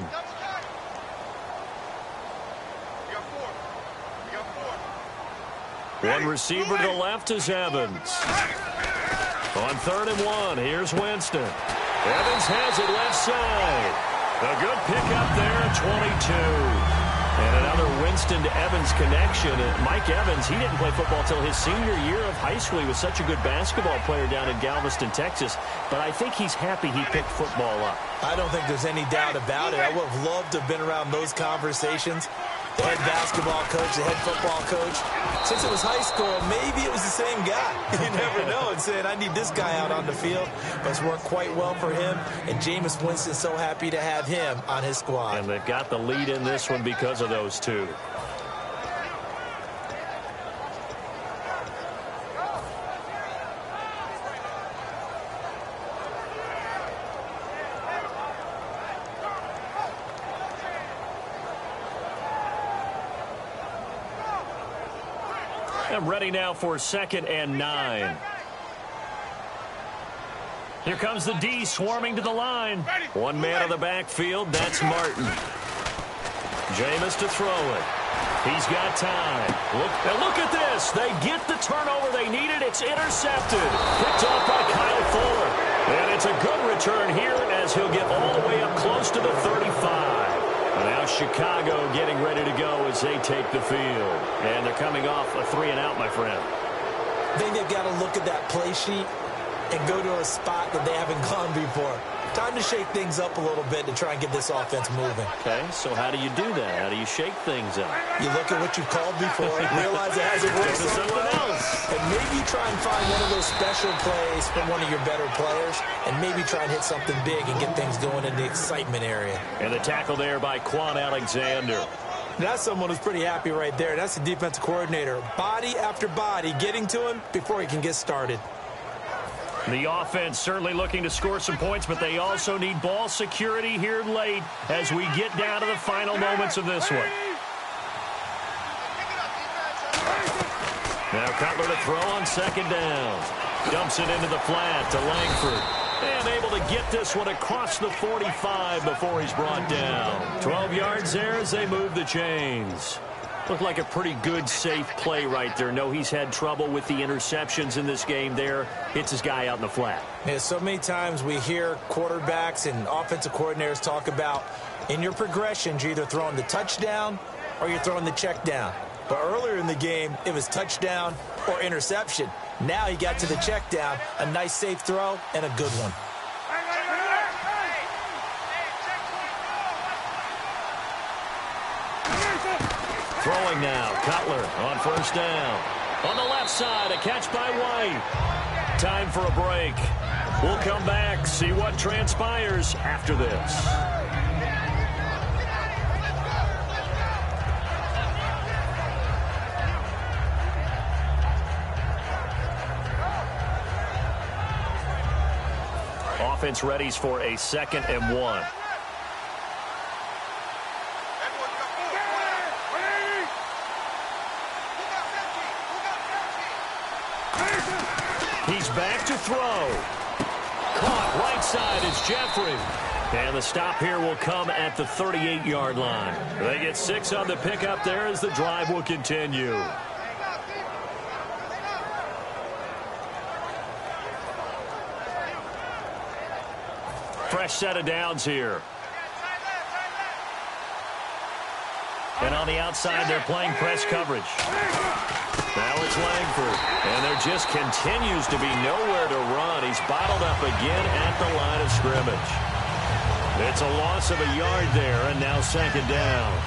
One receiver to the left is Evans. On 3rd and 1, here's Winston. Evans has it left side. A good pickup there at 22. And another Winston to Evans connection. Mike Evans, he didn't play football until his senior year of high school. He was such a good basketball player down in Galveston, Texas. But I think he's happy he picked football up. I don't think there's any doubt about it. I would have loved to have been around those conversations. The head basketball coach, the head football coach. Since it was high school, maybe it was the same guy. You never know. And saying, I need this guy out on the field. But it's worked quite well for him. And Jameis Winston's so happy to have him on his squad. And they've got the lead in this one because of those two. And ready now for 2nd and 9. Here comes the D swarming to the line. One man on the backfield, that's Martin. Jameis to throw it. He's got time. Look at this. They get the turnover they needed. It's intercepted. Picked off by Kyle Fuller. And it's a good return here as he'll get all the way up close to the 35. Now Chicago getting ready to go as they take the field. And they're coming off a 3-and-out, my friend. I think they've got to look at that play sheet and go to a spot that they haven't gone before. Time to shake things up a little bit to try and get this offense moving. Okay, so how do you do that? How do you shake things up? You look at what you've called before, realize it hasn't worked so someone else. And maybe try and find one of those special plays from one of your better players, and maybe try and hit something big and get things going in the excitement area. And the tackle there by Quan Alexander. That's someone who's pretty happy right there. That's the defensive coordinator. Body after body getting to him before he can get started. The offense certainly looking to score some points, but they also need ball security here late as we get down to the final moments of this one. Now Cutler to throw on 2nd down. Dumps it into the flat to Langford. And able to get this one across the 45 before he's brought down. 12 yards there as they move the chains. Looked like a pretty good, safe play right there. No, he's had trouble with the interceptions in this game there. Hits his guy out in the flat. Yeah, so many times we hear quarterbacks and offensive coordinators talk about in your progressions, you're either throwing the touchdown or you're throwing the check down. But earlier in the game, it was touchdown or interception. Now he got to the check down, a nice safe throw, and a good one. Throwing now, Cutler on first down. On the left side, a catch by White. Time for a break. We'll come back, see what transpires after this. Offense readies for a 2nd and 1. He's back to throw. Caught right side is Jeffrey. And the stop here will come at the 38-yard line. They get 6 on the pickup there as the drive will continue. Fresh set of downs here. And on the outside, they're playing press coverage. Now it's Langford. And there just continues to be nowhere to run. He's bottled up again at the line of scrimmage. It's a loss of a yard there, and now 2nd down.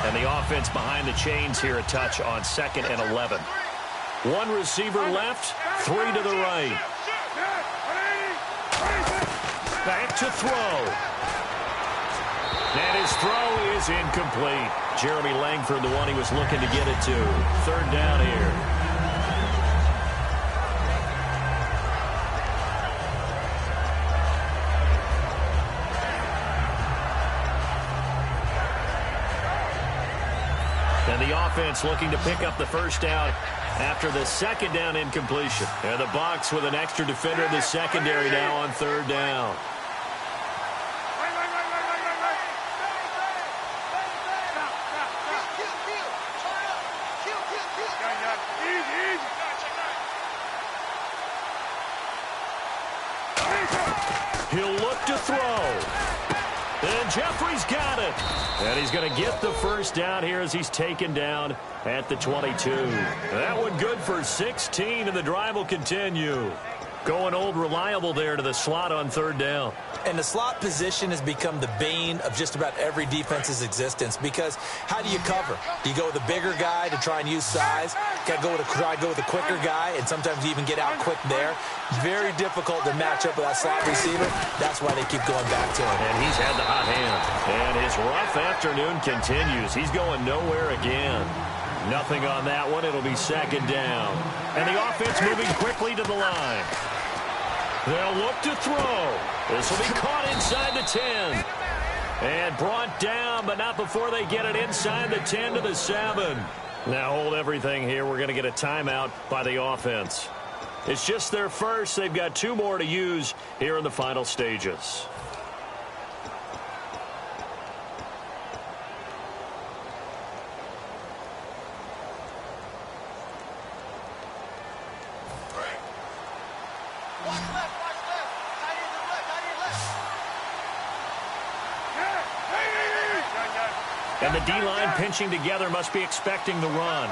And the offense behind the chains here, a touch on 2nd and 11. 1 receiver left, 3 to the right. Back to throw. And his throw is incomplete. Jeremy Langford, the one he was looking to get it to. 3rd down here. And the offense looking to pick up the first down after the 2nd down incompletion. And the Bucs with an extra defender in the secondary now on 3rd down. He'll look to throw. And Jeffrey's got it. And he's going to get the first down here as he's taken down at the 22. That one good for 16, and the drive will continue. Going old reliable there to the slot on 3rd down. And the slot position has become the bane of just about every defense's existence, because how do you cover? Do you go with a bigger guy to try and use size? Got to try to go with a quicker guy, and sometimes you even get out quick there. Very difficult to match up with that slot receiver. That's why they keep going back to him. And he's had the hot hand. And his rough afternoon continues. He's going nowhere again. Nothing on that one. It'll be 2nd down. And the offense moving quickly to the line. They'll look to throw. This will be caught inside the 10. And brought down, but not before they get it inside the 10 to the 7. Now hold everything here. We're going to get a timeout by the offense. It's just their first. They've got 2 more to use here in the final stages. And the D-line pinching together must be expecting the run.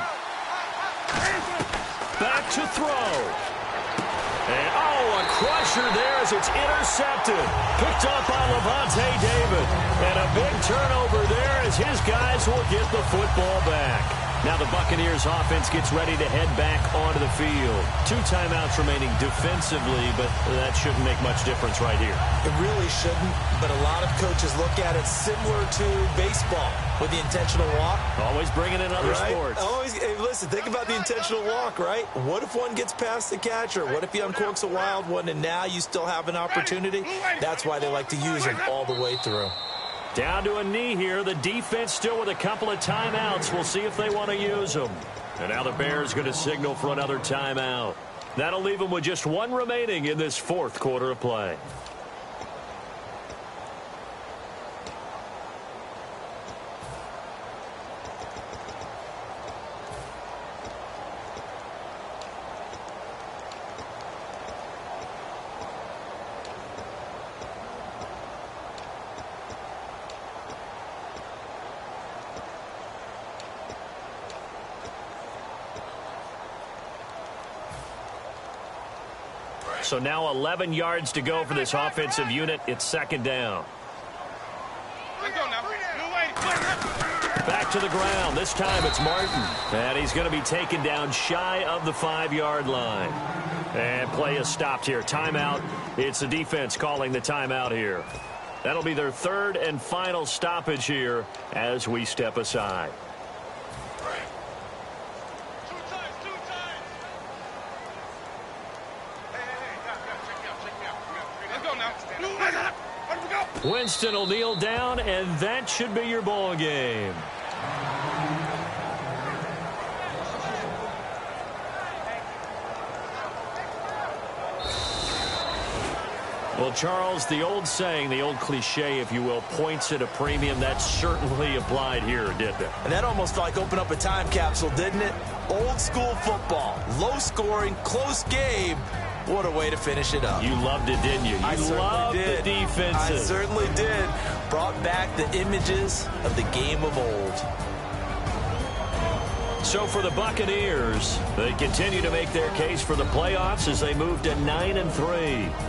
Back to throw. And, a crusher there as it's intercepted. Picked up by Levante David. And a big turnover there as his guys will get the football back. Now the Buccaneers offense gets ready to head back onto the field. 2 timeouts remaining defensively, but that shouldn't make much difference right here. It really shouldn't, but a lot of coaches look at it similar to baseball with the intentional walk. Always bringing in other sports. Hey, listen, think about the intentional walk, right? What if one gets past the catcher? What if he uncorks a wild one and now you still have an opportunity? That's why they like to use them all the way through. Down to a knee here. The defense still with a couple of timeouts. We'll see if they want to use them. And now the Bears going to signal for another timeout. That'll leave them with just one remaining in this fourth quarter of play. So now 11 yards to go for this offensive unit. It's second down. Let's go now. Back to the ground. This time it's Martin. And he's going to be taken down shy of the 5-yard line. And play is stopped here. Timeout. It's the defense calling the timeout here. That'll be their third and final stoppage here as we step aside. Winston will kneel down, and that should be your ball game. Well, Charles, the old saying, the old cliche, if you will, points at a premium, that certainly applied here, didn't it? And that almost like opened up a time capsule, didn't it? Old school football, low scoring, close game. What a way to finish it up. You loved it, didn't you? I loved did. The defenses. I certainly did. Brought back the images of the game of old. So for the Buccaneers, they continue to make their case for the playoffs as they move to 9-3.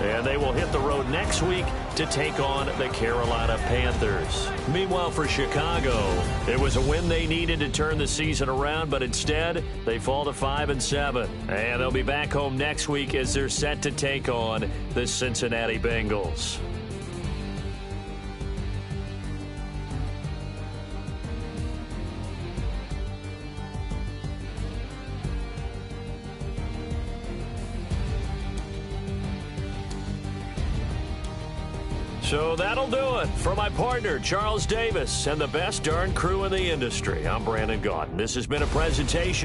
And they will hit the road next week to take on the Carolina Panthers. Meanwhile, for Chicago, it was a win they needed to turn the season around, but instead they fall to 5-7. And they'll be back home next week as they're set to take on the Cincinnati Bengals. So that'll do it. For my partner, Charles Davis, and the best darn crew in the industry, I'm Brandon Gaudin. This has been a presentation